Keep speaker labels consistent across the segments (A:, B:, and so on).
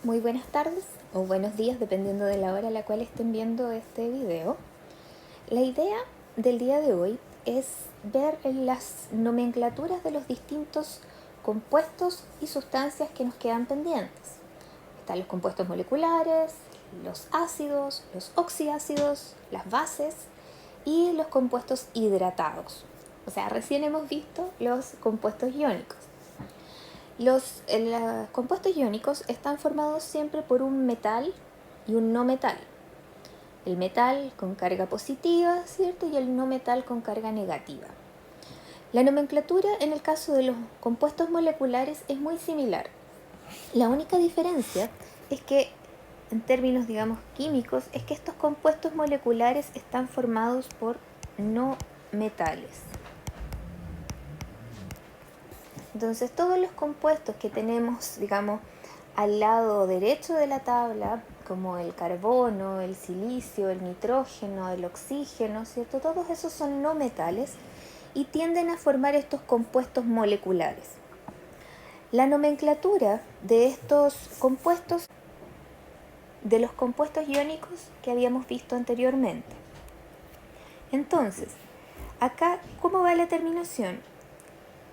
A: Muy buenas tardes o buenos días, dependiendo de la hora a la cual estén viendo este video. La idea del día de hoy es ver las nomenclaturas de los distintos compuestos y sustancias que nos quedan pendientes. Están los compuestos moleculares, los ácidos, los oxiácidos, las bases y los compuestos hidratados. O sea, recién hemos visto los compuestos iónicos. Los compuestos iónicos están formados siempre por un metal y un no metal. El metal con carga positiva, ¿cierto? Y el no metal con carga negativa. La nomenclatura en el caso de los compuestos moleculares es muy similar. La única diferencia es que, en términos, digamos, químicos, es que estos compuestos moleculares están formados por no metales. Entonces todos los compuestos que tenemos, digamos, al lado derecho de la tabla, como el carbono, el silicio, el nitrógeno, el oxígeno, ¿cierto? Todos esos son no metales y tienden a formar estos compuestos moleculares. La nomenclatura de estos compuestos, de los compuestos iónicos que habíamos visto anteriormente. Entonces, acá, ¿cómo va la terminación?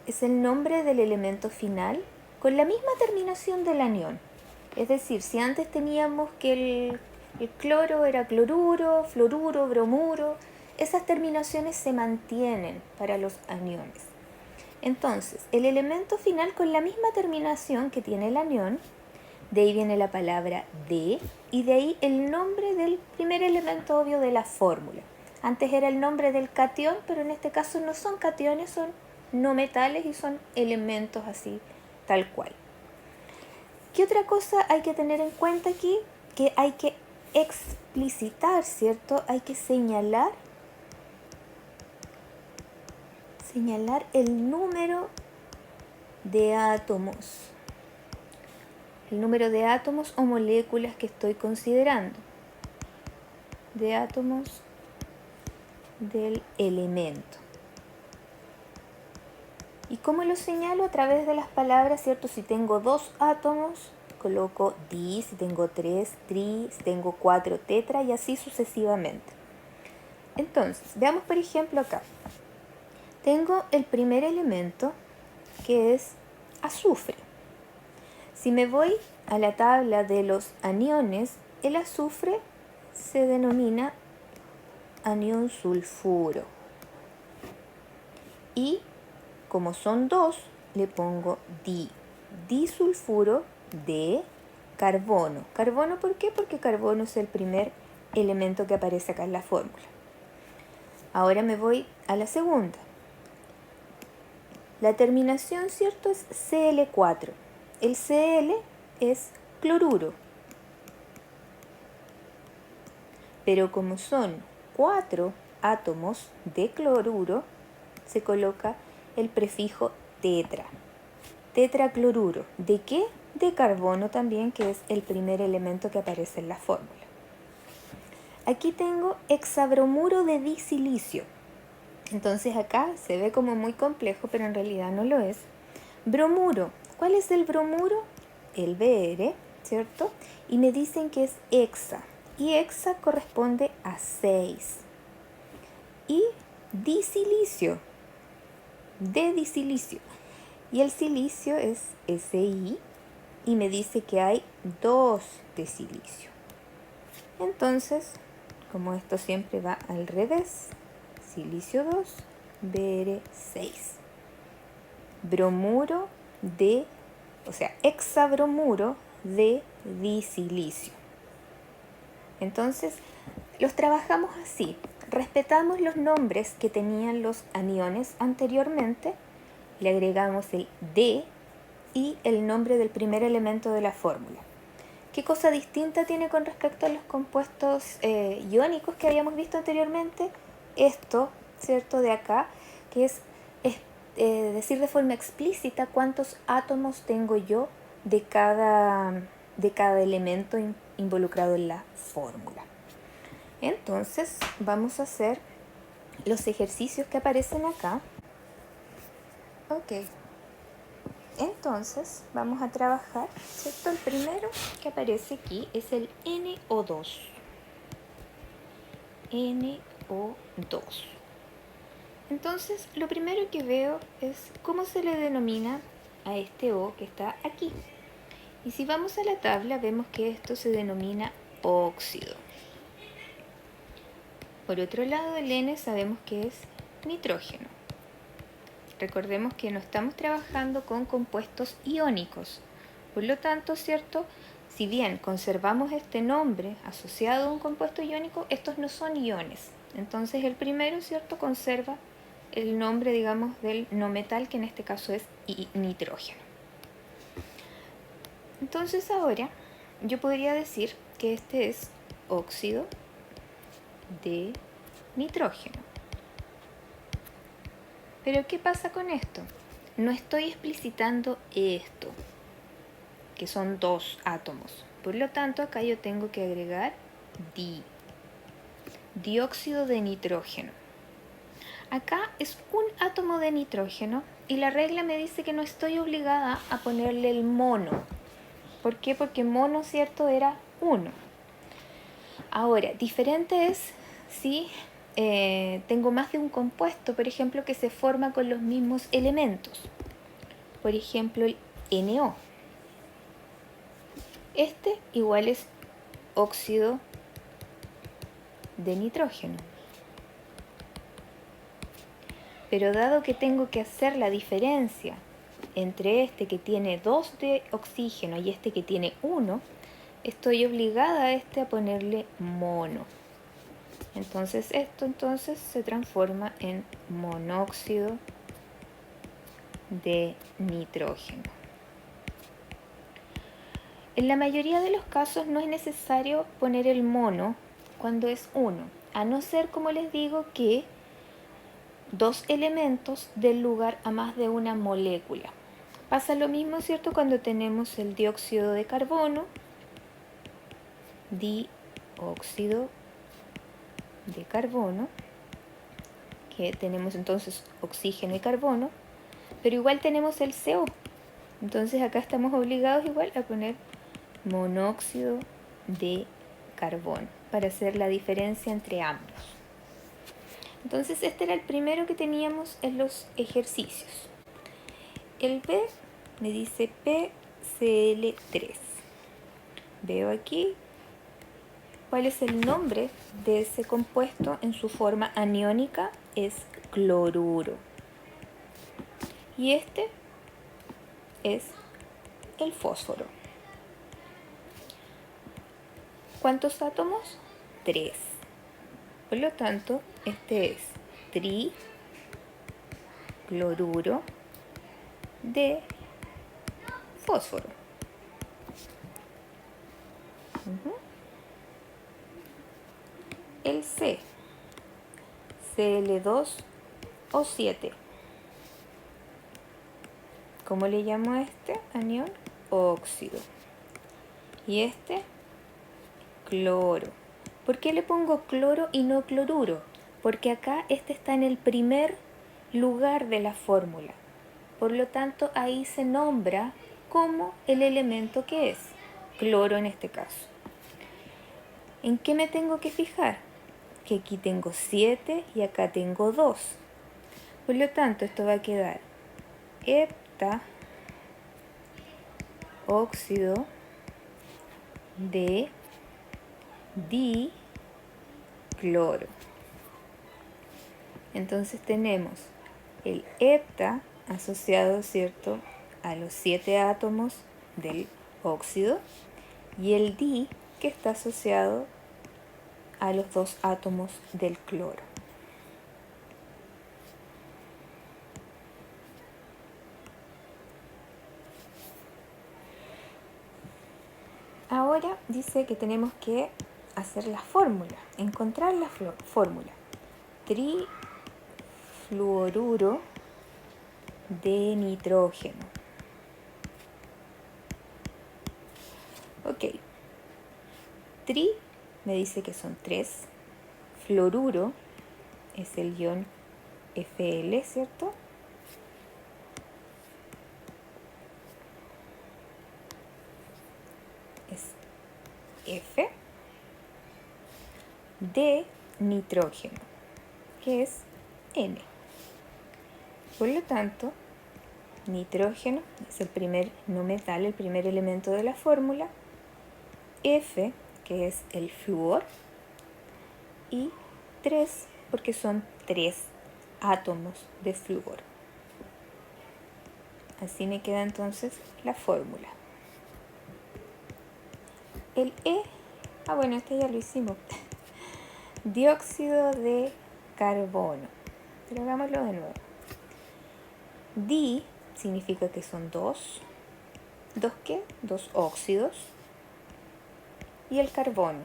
A: Es el nombre del elemento final con la misma terminación del anión. Es decir, si antes teníamos que el cloro era cloruro, fluoruro, bromuro, esas terminaciones se mantienen para los aniones. Entonces, el elemento final con la misma terminación que tiene el anión, de ahí viene la palabra de, y de ahí el nombre del primer elemento obvio de la fórmula. Antes era el nombre del catión, pero en este caso no son cationes, son no metales y son elementos así, tal cual. ¿Qué otra cosa hay que tener en cuenta aquí? Que hay que explicitar, ¿cierto? Hay que señalar el número de átomos. El número de átomos o moléculas que estoy considerando. De átomos del elemento. ¿Y cómo lo señalo? A través de las palabras, ¿cierto? Si tengo 2 átomos, coloco di, si tengo 3, tri, si tengo 4, tetra, y así sucesivamente. Entonces, veamos por ejemplo acá. Tengo el primer elemento, que es azufre. Si me voy a la tabla de los aniones, el azufre se denomina anión sulfuro. Y como son 2, le pongo disulfuro de carbono. ¿Carbono por qué? Porque carbono es el primer elemento que aparece acá en la fórmula. Ahora me voy a la segunda. La terminación, ¿cierto? Es Cl4. El Cl es cloruro. Pero como son 4 átomos de cloruro, se coloca el prefijo tetra. Tetracloruro. ¿De qué? De carbono también, que es el primer elemento que aparece en la fórmula. Aquí tengo hexabromuro de disilicio. Entonces acá se ve como muy complejo, pero en realidad no lo es. Bromuro. ¿Cuál es el bromuro? El Br, ¿cierto? Y me dicen que es hexa. Y hexa corresponde a 6. Y disilicio. De disilicio. Y el silicio es Si y me dice que hay 2 de silicio. Entonces, como esto siempre va al revés, silicio 2, Br 6. Bromuro de, o sea, hexabromuro de disilicio. Entonces, los trabajamos así. Respetamos los nombres que tenían los aniones anteriormente, le agregamos el D y el nombre del primer elemento de la fórmula. ¿Qué cosa distinta tiene con respecto a los compuestos iónicos que habíamos visto anteriormente? Esto, ¿cierto? De acá, que es decir de forma explícita cuántos átomos tengo yo de cada elemento involucrado en la fórmula. Entonces, vamos a hacer los ejercicios que aparecen acá. Ok. Entonces vamos a trabajar, ¿cierto? El primero que aparece aquí es el NO2. NO2. Entonces, lo primero que veo es cómo se le denomina a este O que está aquí. Y si vamos a la tabla, vemos que esto se denomina óxido. Por otro lado, el N sabemos que es nitrógeno. Recordemos que no estamos trabajando con compuestos iónicos. Por lo tanto, ¿cierto? Si bien conservamos este nombre asociado a un compuesto iónico, estos no son iones. Entonces el primero, ¿cierto? Conserva el nombre, digamos, del no metal, que en este caso es nitrógeno. Entonces ahora yo podría decir que este es óxido de nitrógeno. Pero ¿qué pasa con esto? No estoy explicitando esto, que son dos átomos. Por lo tanto, acá yo tengo que agregar dióxido de nitrógeno. Acá es un átomo de nitrógeno y la regla me dice que no estoy obligada a ponerle el mono. ¿Por qué? Porque mono, ¿cierto?, era 1. Ahora, diferente es si tengo más de un compuesto, por ejemplo, que se forma con los mismos elementos. Por ejemplo, el NO. Este igual es óxido de nitrógeno. Pero dado que tengo que hacer la diferencia entre este que tiene 2 de oxígeno y este que tiene 1, estoy obligada a este a ponerle mono. Entonces esto se transforma en monóxido de nitrógeno. En la mayoría de los casos no es necesario poner el mono cuando es 1, a no ser, como les digo, que 2 elementos den lugar a más de una molécula. Pasa lo mismo, ¿cierto?, cuando tenemos el dióxido de carbono, dióxido de carbono, que tenemos entonces oxígeno y carbono, pero igual tenemos el CO. Entonces acá estamos obligados igual a poner monóxido de carbono para hacer la diferencia entre ambos. Entonces este era el primero que teníamos en los ejercicios. El B me dice PCl3. Veo aquí cuál es el nombre de ese compuesto en su forma aniónica, es cloruro. Y este es el fósforo. ¿Cuántos átomos? 3. Por lo tanto, este es tricloruro de fósforo. El C, Cl2O7. ¿Cómo le llamo a este anión? Óxido. Y este, cloro. ¿Por qué le pongo cloro y no cloruro? Porque acá este está en el primer lugar de la fórmula. Por lo tanto, ahí se nombra como el elemento que es, cloro en este caso. ¿En qué me tengo que fijar? Que aquí tengo 7 y acá tengo 2. Por lo tanto, esto va a quedar heptaóxido de dicloro. Entonces tenemos el hepta asociado, ¿cierto?, a los 7 átomos del óxido y el di que está asociado a los 2 átomos del cloro. Ahora dice que tenemos que hacer la fórmula, encontrar la fórmula. Trifluoruro de nitrógeno. Ok. Tri me dice que son 3. Fluoruro es el ion Fl, ¿cierto? F, de nitrógeno, que es N. Por lo tanto, nitrógeno es el primer no metal, el primer elemento de la fórmula, F, que es el flúor, y 3, porque son 3 átomos de flúor. Así me queda entonces la fórmula. El E, bueno, este ya lo hicimos. Dióxido de carbono. Pero hagámoslo de nuevo. Di significa que son dos. ¿Dos qué? Dos óxidos. Y el carbono.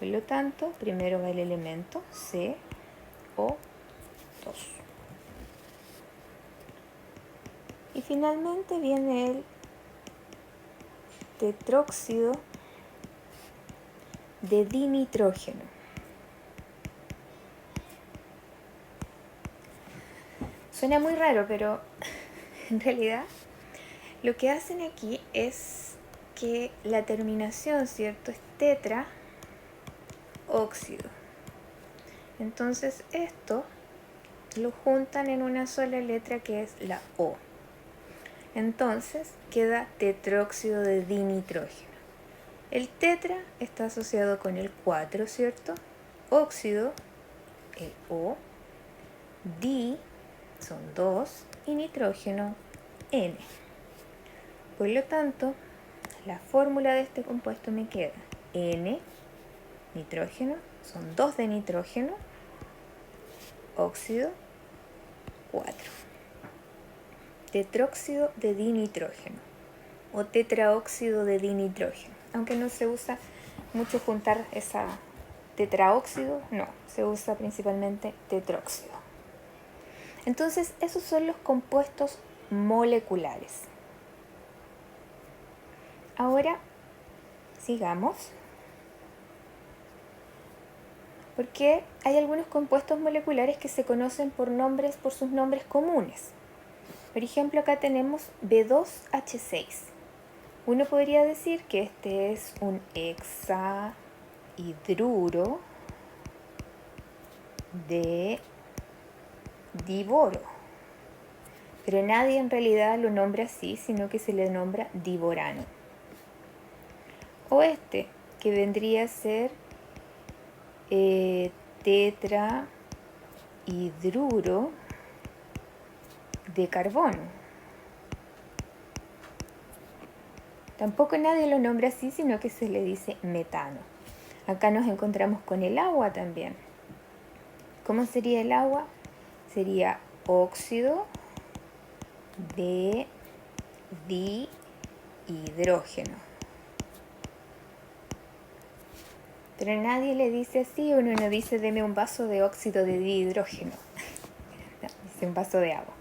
A: Por lo tanto, primero va el elemento CO2. Y finalmente viene el tetróxido de dinitrógeno. Suena muy raro, pero en realidad lo que hacen aquí es que la terminación, ¿cierto?, es tetraóxido. Entonces esto lo juntan en una sola letra que es la O. Entonces queda tetróxido de dinitrógeno. El tetra está asociado con el 4, ¿cierto? Óxido, el O. Di son 2 y nitrógeno, N. Por lo tanto, la fórmula de este compuesto me queda N, nitrógeno, son 2 de nitrógeno, óxido, 4. Tetróxido de dinitrógeno o tetraóxido de dinitrógeno. Aunque no se usa mucho juntar esa tetraóxido, no, se usa principalmente tetróxido. Entonces, esos son los compuestos moleculares. Ahora, sigamos. Porque hay algunos compuestos moleculares que se conocen por sus nombres comunes. Por ejemplo, acá tenemos B2H6. Uno podría decir que este es un hexahidruro de diboro. Pero nadie en realidad lo nombra así, sino que se le nombra diborano. O este, que vendría a ser tetrahidruro de carbono. Tampoco nadie lo nombra así, sino que se le dice metano. Acá nos encontramos con el agua también. ¿Cómo sería el agua? Sería óxido de dihidrógeno. Pero nadie le dice así, uno no dice deme un vaso de óxido de dihidrógeno. No, dice un vaso de agua.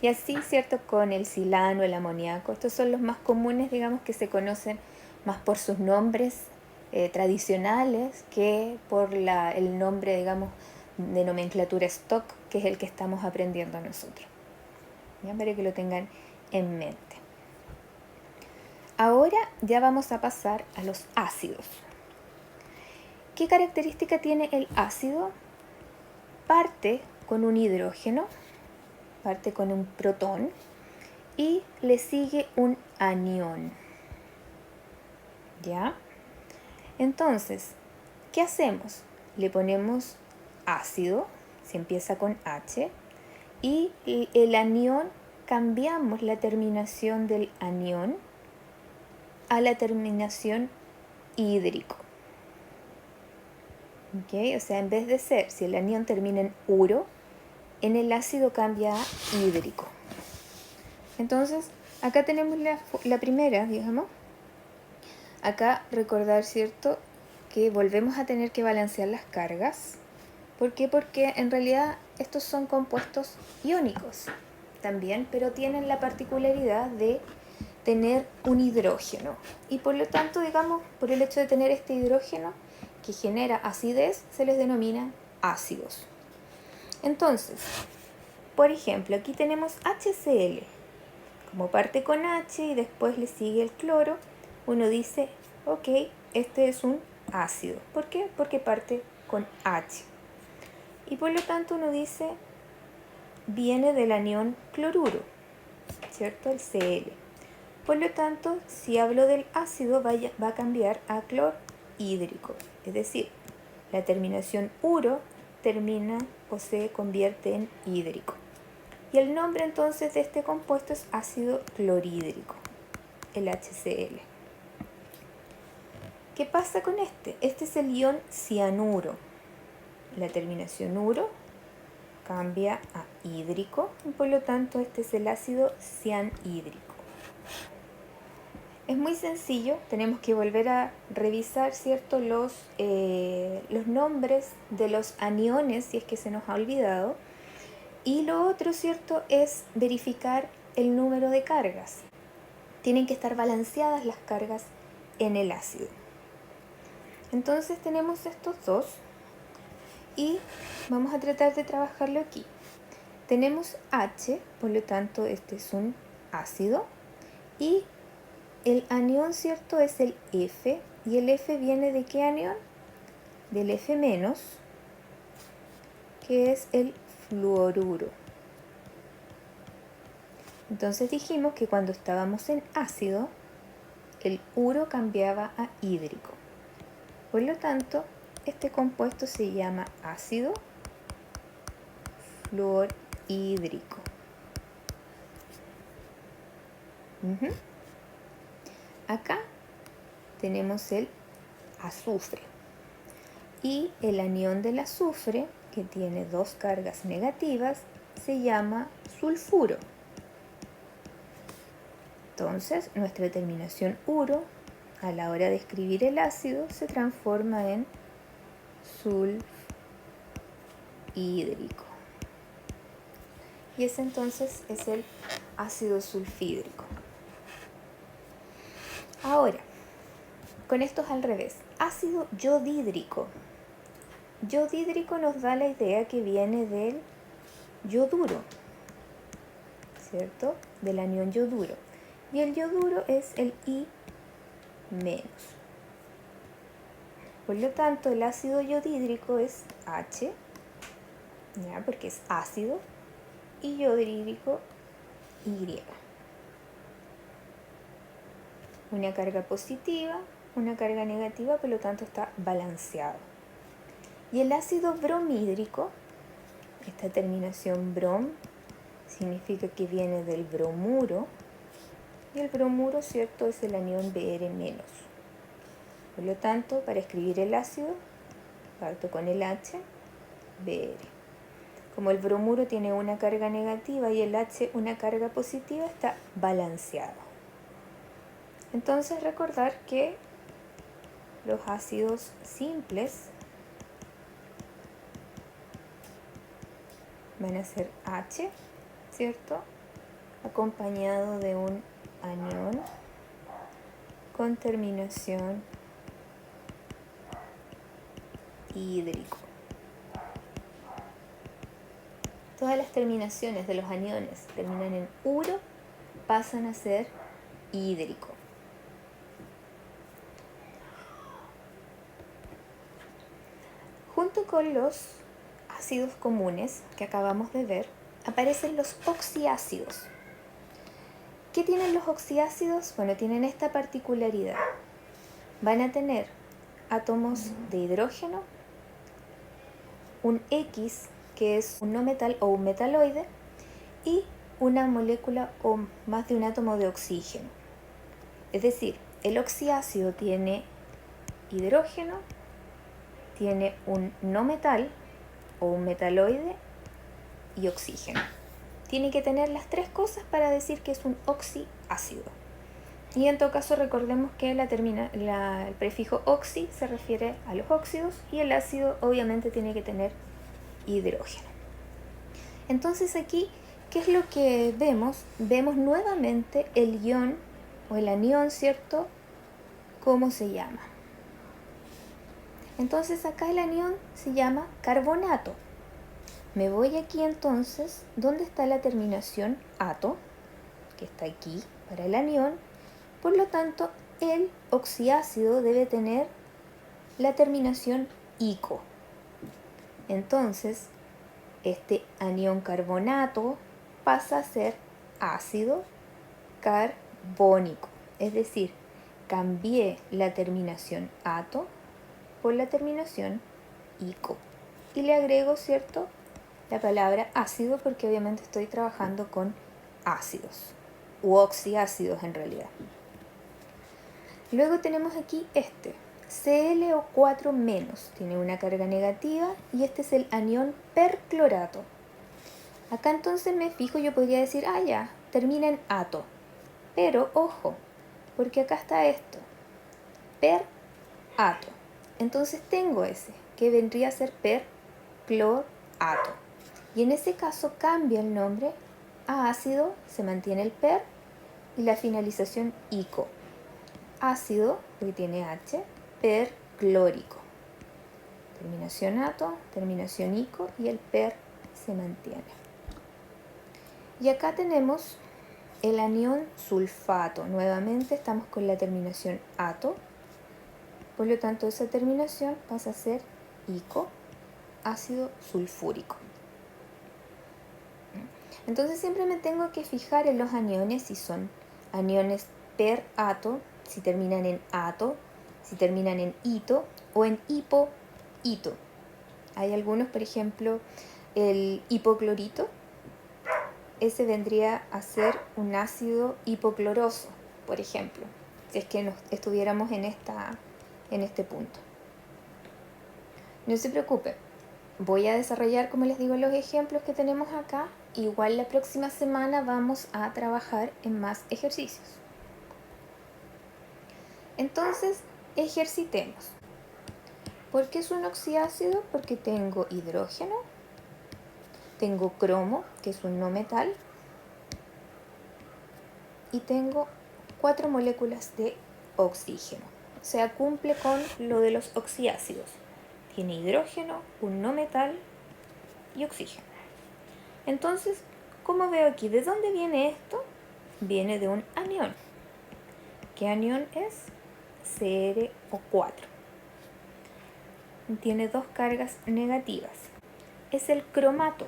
A: Y así, ¿cierto?, con el silano, el amoníaco. Estos son los más comunes, digamos, que se conocen más por sus nombres tradicionales que por el nombre, digamos, de nomenclatura stock, que es el que estamos aprendiendo nosotros. ¿Ya? Para que lo tengan en mente. Ahora ya vamos a pasar a los ácidos. ¿Qué característica tiene el ácido? Parte con un hidrógeno, parte con un protón y le sigue un anión. ¿Ya? Entonces, ¿qué hacemos? Le ponemos ácido, se empieza con H, y el anión, cambiamos la terminación del anión a la terminación hídrico. ¿Okay? O sea, en vez de ser, si el anión termina en uro, en el ácido cambia a hídrico. Entonces, acá tenemos la primera, digamos. Acá recordar, ¿cierto?, que volvemos a tener que balancear las cargas. ¿Por qué? Porque en realidad estos son compuestos iónicos también, pero tienen la particularidad de tener un hidrógeno. Y por lo tanto, digamos, por el hecho de tener este hidrógeno que genera acidez, se les denomina ácidos. Entonces, por ejemplo, aquí tenemos HCl. Como parte con H y después le sigue el cloro, uno dice, ok, este es un ácido. ¿Por qué? Porque parte con H. Y por lo tanto uno dice, viene del anión cloruro, ¿cierto? El Cl. Por lo tanto, si hablo del ácido, va a cambiar a clorhídrico. Es decir, la terminación uro termina o se convierte en hídrico. Y el nombre entonces de este compuesto es ácido clorhídrico, el HCl. ¿Qué pasa con este? Este es el ion cianuro. La terminación uro cambia a hídrico y por lo tanto este es el ácido cianhídrico. Es muy sencillo, tenemos que volver a revisar, ¿cierto?, los nombres de los aniones, si es que se nos ha olvidado. Y lo otro, ¿cierto?, es verificar el número de cargas. Tienen que estar balanceadas las cargas en el ácido. Entonces tenemos estos dos y vamos a tratar de trabajarlo aquí. Tenemos H, por lo tanto este es un ácido, y el anión, ¿cierto?, es el F, y el F viene ¿de qué anión? Del F-, que es el fluoruro. Entonces dijimos que cuando estábamos en ácido, el uro cambiaba a hídrico. Por lo tanto, este compuesto se llama ácido fluorhídrico. Acá tenemos el azufre. Y el anión del azufre, que tiene dos cargas negativas, se llama sulfuro. Entonces, nuestra terminación uro, a la hora de escribir el ácido, se transforma en sulfhídrico. Y ese entonces es el ácido sulfhídrico. Ahora, con esto es al revés. Ácido yodhídrico. Yodhídrico nos da la idea que viene del yoduro, ¿cierto? Del anión yoduro. Y el yoduro es el I-. Por lo tanto, el ácido yodhídrico es H, ¿ya?, porque es ácido, y yodhídrico Y. Una carga positiva, una carga negativa, por lo tanto está balanceado. Y el ácido bromhídrico, esta terminación brom, significa que viene del bromuro, y el bromuro, ¿cierto?, es el anión Br-. Por lo tanto, para escribir el ácido, parto con el H, Br. Como el bromuro tiene una carga negativa y el H una carga positiva, está balanceado. Entonces, recordar que los ácidos simples van a ser H, ¿cierto?, acompañado de un anión con terminación hídrico. Todas las terminaciones de los aniones terminan en uro, pasan a ser hídrico. Junto con los ácidos comunes que acabamos de ver, aparecen los oxiácidos. ¿Qué tienen los oxiácidos? Bueno, tienen esta particularidad. Van a tener átomos de hidrógeno, un X, que es un no metal o un metaloide, y una molécula o más de un átomo de oxígeno. Es decir, el oxiácido tiene hidrógeno, tiene un no metal o un metaloide y oxígeno. Tiene que tener las tres cosas para decir que es un oxiácido. Y en todo caso recordemos que el prefijo oxi se refiere a los óxidos y el ácido obviamente tiene que tener hidrógeno. Entonces aquí, ¿qué es lo que vemos? Vemos nuevamente el ion o el anión, ¿cierto?, ¿cómo se llama? Entonces acá el anión se llama carbonato. Me voy aquí entonces, ¿dónde está la terminación ato? Que está aquí para el anión. Por lo tanto, el oxiácido debe tener la terminación ico. Entonces, este anión carbonato pasa a ser ácido carbónico. Es decir, cambié la terminación ato por la terminación ico. Y le agrego, ¿cierto?, la palabra ácido porque obviamente estoy trabajando con ácidos u oxiácidos en realidad. Luego tenemos aquí este ClO4-, tiene una carga negativa y este es el anión perclorato. Acá entonces me fijo, yo podría decir, ya, termina en ato. Pero ojo, porque acá está esto, per-ato. Entonces tengo ese, que vendría a ser perclorato. Y en ese caso cambia el nombre a ácido, se mantiene el per y la finalización ico. Ácido, porque tiene H, perclórico. Terminación ato, terminación ico y el per se mantiene. Y acá tenemos el anión sulfato. Nuevamente estamos con la terminación ato. Por lo tanto, esa terminación pasa a ser ico, ácido sulfúrico. Entonces siempre me tengo que fijar en los aniones si son aniones per ato, si terminan en ato, si terminan en ito o en hipo-ito. Hay algunos, por ejemplo, el hipoclorito, ese vendría a ser un ácido hipocloroso, por ejemplo, si es que estuviéramos en este punto. No se preocupe, voy a desarrollar, como les digo, los ejemplos que tenemos acá. Igual la próxima semana vamos a trabajar en más ejercicios. Entonces, ejercitemos. ¿Por qué es un oxiácido? Porque tengo hidrógeno, tengo cromo, que es un no metal, y tengo 4 moléculas de oxígeno. O sea, cumple con lo de los oxiácidos. Tiene hidrógeno, un no metal y oxígeno. Entonces, ¿cómo veo aquí? ¿De dónde viene esto? Viene de un anión. ¿Qué anión es? CrO4. Tiene 2 cargas negativas. Es el cromato.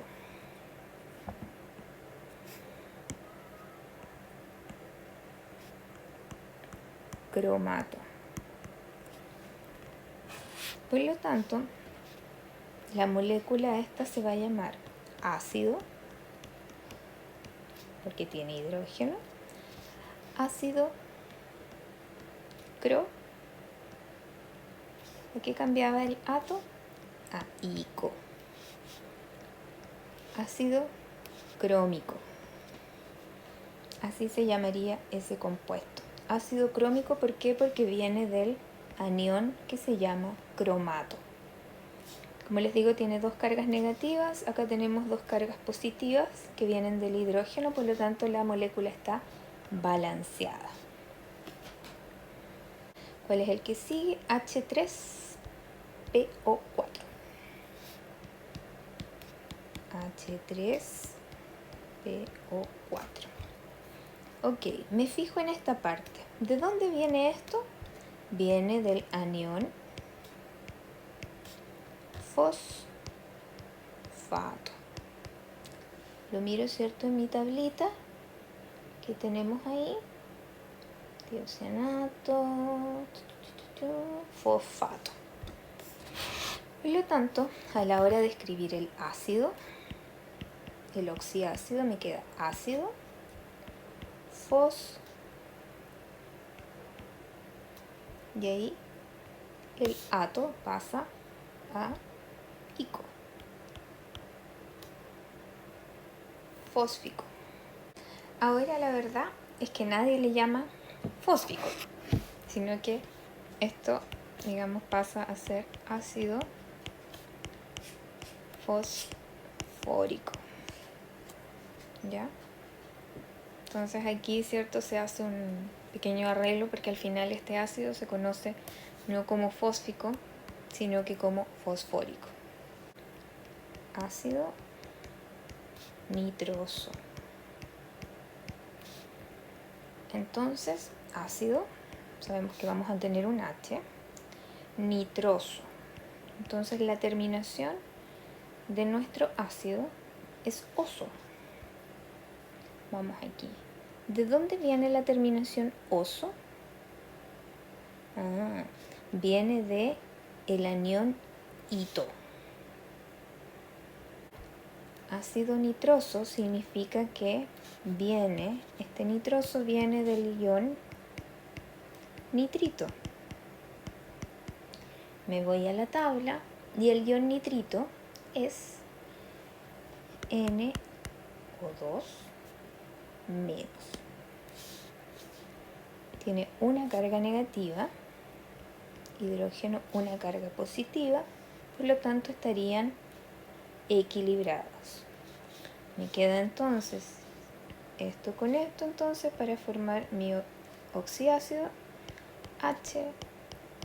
A: Cromato. Por lo tanto, la molécula esta se va a llamar ácido, porque tiene hidrógeno, ácido cro, aquí cambiaba el ato a ico, ácido crómico, así se llamaría ese compuesto. Ácido crómico, ¿por qué? Porque viene del anión que se llama cromato. Como les digo, tiene 2 cargas negativas, acá tenemos 2 cargas positivas que vienen del hidrógeno, por lo tanto la molécula está balanceada. ¿Cuál es el que sigue? H3PO4. H3PO4. Ok, me fijo en esta parte. ¿De dónde viene esto? Viene del anión fosfato. Lo miro, ¿cierto?, en mi tablita que tenemos ahí. Tiocianato, fosfato. Por lo tanto, a la hora de escribir el ácido, el oxiácido, me queda ácido, fos, y ahí el ato pasa a ico, fósfico. Ahora la verdad es que nadie le llama fósfico, sino que esto, digamos, pasa a ser ácido fosfórico. ¿Ya? Entonces aquí, ¿cierto?, se hace un pequeño arreglo porque al final este ácido se conoce no como fósfico, sino que como fosfórico. Ácido nitroso. Entonces, ácido sabemos que vamos a tener un H, nitroso. Entonces la terminación de nuestro ácido es oso. Vamos aquí. ¿De dónde viene la terminación oso? Viene de el anión hito. Ácido nitroso significa que este nitroso viene del ion nitrito. Me voy a la tabla y el ion nitrito es NO2 menos. Tiene una carga negativa, hidrógeno una carga positiva, por lo tanto estarían equilibrados. Me queda entonces esto con esto entonces para formar mi oxiácido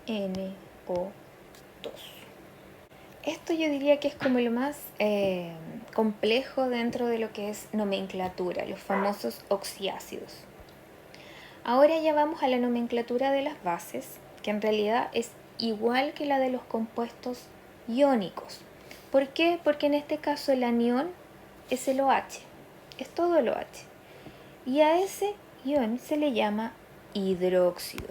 A: HNO2. Esto yo diría que es como lo más complejo dentro de lo que es nomenclatura, los famosos oxiácidos. Ahora ya vamos a la nomenclatura de las bases, que en realidad es igual que la de los compuestos iónicos. ¿Por qué? Porque en este caso el anión es el OH, es todo el OH. Y a ese ion se le llama hidróxido.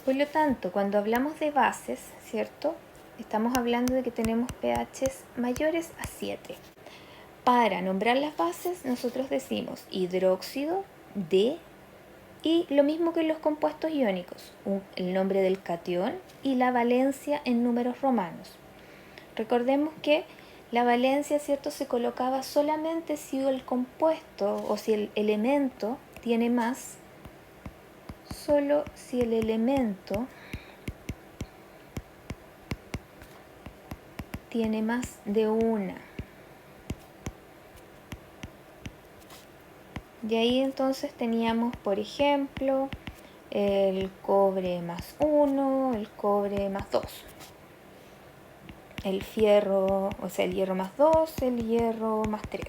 A: Por lo tanto, cuando hablamos de bases, ¿cierto? Estamos hablando de que tenemos pHs mayores a 7. Para nombrar las bases, nosotros decimos hidróxido de, y lo mismo que en los compuestos iónicos, el nombre del catión y la valencia en números romanos. Recordemos que la valencia, ¿cierto?, se colocaba solamente si el compuesto o si el elemento tiene más, solo si el elemento tiene más de una. De ahí entonces teníamos, por ejemplo, el cobre más 1, el cobre más 2. El fierro, o sea, el hierro más 2, el hierro más 3.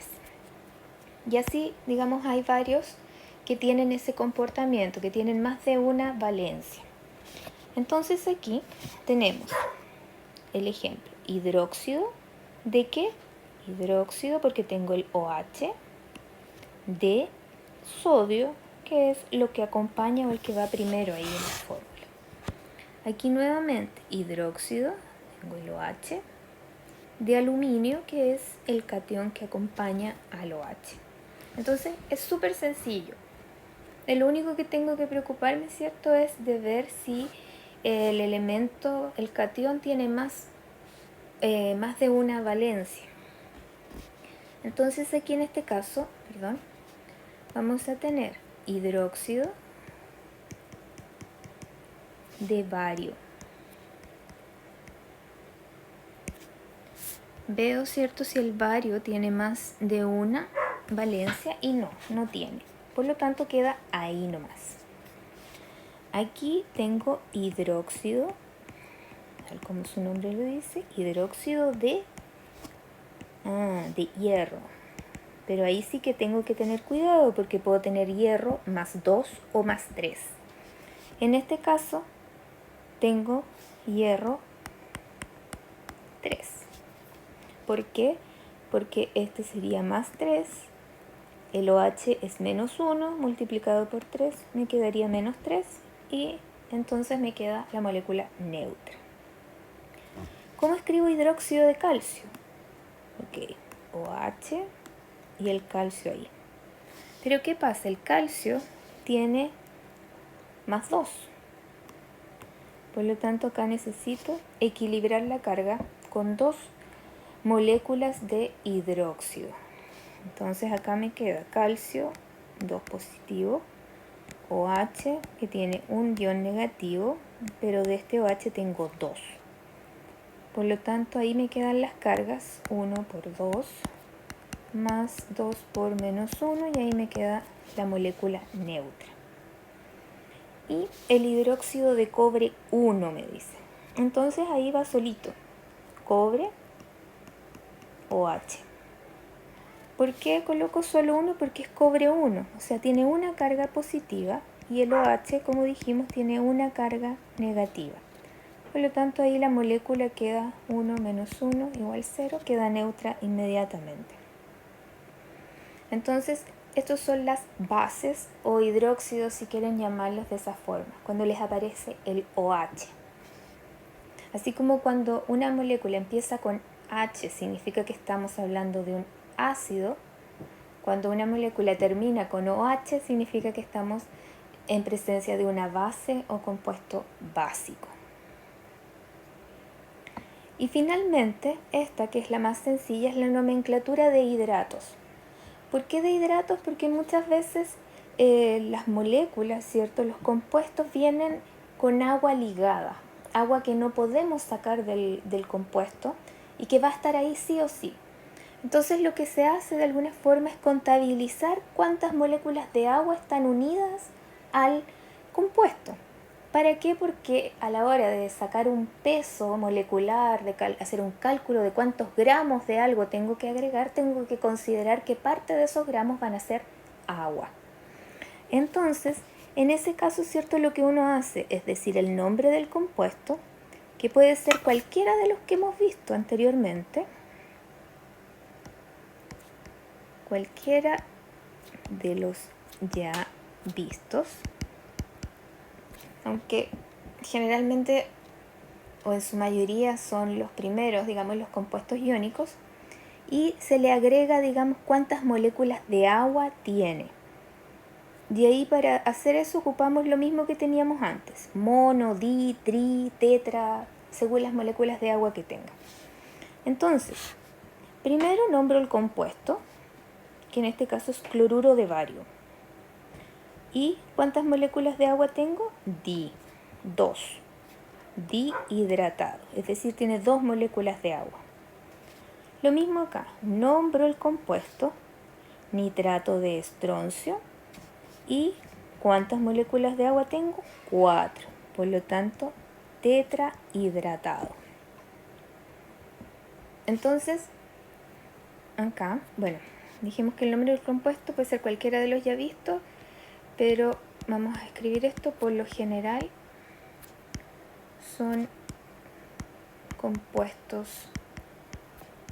A: Y así, digamos, hay varios que tienen ese comportamiento, que tienen más de una valencia. Entonces aquí tenemos el ejemplo, hidróxido, ¿de qué? Hidróxido porque tengo el OH, de sodio, que es lo que acompaña o el que va primero ahí en la fórmula. Aquí nuevamente hidróxido, tengo el OH, de aluminio, que es el catión que acompaña al OH. Entonces es súper sencillo. Lo único que tengo que preocuparme, ¿cierto?, es de ver si el elemento, el catión, tiene más de una valencia. Entonces aquí en este caso, vamos a tener hidróxido de bario. Veo, ¿cierto?, si el bario tiene más de una valencia y no tiene. Por lo tanto queda ahí nomás. Aquí tengo hidróxido, tal como su nombre lo dice, hidróxido de hierro. Pero ahí sí que tengo que tener cuidado porque puedo tener hierro más 2 o más 3. En este caso tengo hierro 3. ¿Por qué? Porque este sería más 3, el OH es menos 1, multiplicado por 3 me quedaría menos 3 y entonces me queda la molécula neutra. ¿Cómo escribo hidróxido de calcio? Ok, OH y el calcio ahí. Pero ¿qué pasa? El calcio tiene más 2. Por lo tanto acá necesito equilibrar la carga con 2 moléculas de hidróxido. Entonces acá me queda calcio 2 positivo, OH que tiene un ion negativo, pero de este OH tengo 2. Por lo tanto ahí me quedan las cargas 1 por 2 más 2 por menos 1 y ahí me queda la molécula neutra. Y el hidróxido de cobre 1 me dice. Entonces ahí va solito, cobre, OH. ¿Por qué coloco solo uno? Porque es cobre 1, o sea, tiene una carga positiva y el OH, como dijimos, tiene una carga negativa. Por lo tanto, ahí la molécula queda 1 menos 1 igual 0, queda neutra inmediatamente. Entonces, estos son las bases o hidróxidos, si quieren llamarlos de esa forma, cuando les aparece el OH. Así como cuando una molécula empieza con H, significa que estamos hablando de un ácido. Cuando una molécula termina con OH, significa que estamos en presencia de una base o compuesto básico. Y finalmente, esta que es la más sencilla, es la nomenclatura de hidratos. ¿Por qué de hidratos? Porque muchas veces las moléculas, ¿cierto? Los compuestos vienen con agua ligada, agua que no podemos sacar del compuesto y que va a estar ahí sí o sí. Entonces lo que se hace de alguna forma es contabilizar cuántas moléculas de agua están unidas al compuesto. ¿Para qué? Porque a la hora de sacar un peso molecular, de hacer un cálculo de cuántos gramos de algo tengo que agregar, tengo que considerar que parte de esos gramos van a ser agua. Entonces, en ese caso, ¿cierto? Lo que uno hace es decir el nombre del compuesto, que puede ser cualquiera de los que hemos visto anteriormente, cualquiera de los ya vistos, aunque generalmente o en su mayoría son los primeros, digamos, los compuestos iónicos, y se le agrega, digamos, cuántas moléculas de agua tiene. De ahí para hacer eso ocupamos lo mismo que teníamos antes, mono, di, tri, tetra, según las moléculas de agua que tenga. Entonces, primero nombro el compuesto, que en este caso es cloruro de bario. ¿Y cuántas moléculas de agua tengo? Di, 2. Dihidratado, es decir, tiene 2 moléculas de agua. Lo mismo acá, nombro el compuesto nitrato de estroncio y ¿cuántas moléculas de agua tengo? 4, por lo tanto tetrahidratado. Entonces, acá, bueno, dijimos que el nombre del compuesto puede ser cualquiera de los ya vistos, pero vamos a escribir esto. Por lo general son compuestos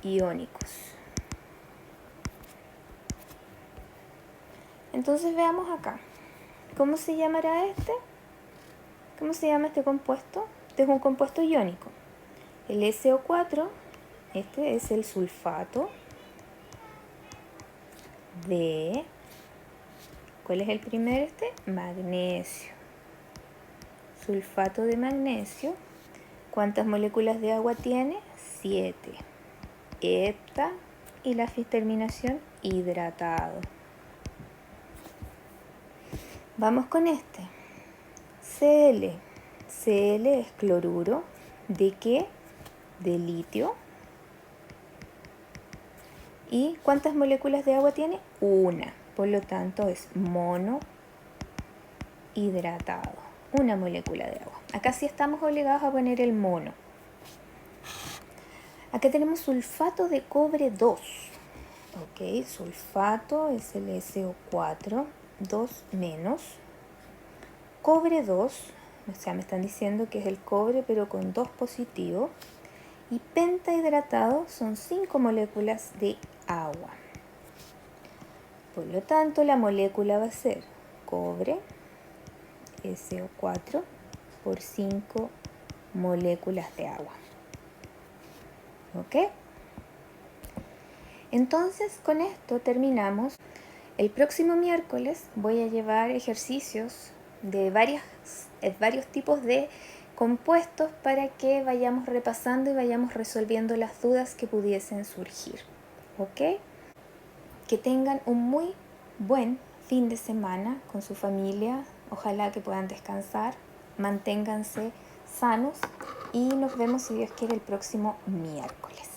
A: iónicos. Entonces veamos acá, ¿cómo se llamará este? ¿Cómo se llama este compuesto? Este es un compuesto iónico. El SO4, este es el sulfato de, ¿cuál es el primer magnesio. Sulfato de magnesio. ¿Cuántas moléculas de agua tiene? 7. Hepta y la terminación hidratado. Vamos con este. Cl. Cl es cloruro. ¿De qué? De litio. ¿Y cuántas moléculas de agua tiene? 1. Por lo tanto es monohidratado. 1 molécula de agua. Acá sí estamos obligados a poner el mono. Acá tenemos sulfato de cobre 2. Ok, sulfato es el SO4, 2 menos. Cobre 2, o sea, me están diciendo que es el cobre pero con 2 positivo. Y pentahidratado son 5 moléculas de agua. Por lo tanto, la molécula va a ser cobre, SO4, por 5 moléculas de agua. ¿Ok? Entonces, con esto terminamos. El próximo miércoles voy a llevar ejercicios de varios tipos de compuestos para que vayamos repasando y vayamos resolviendo las dudas que pudiesen surgir. ¿Ok? Que tengan un muy buen fin de semana con su familia. Ojalá que puedan descansar, manténganse sanos y nos vemos, si Dios quiere, el próximo miércoles.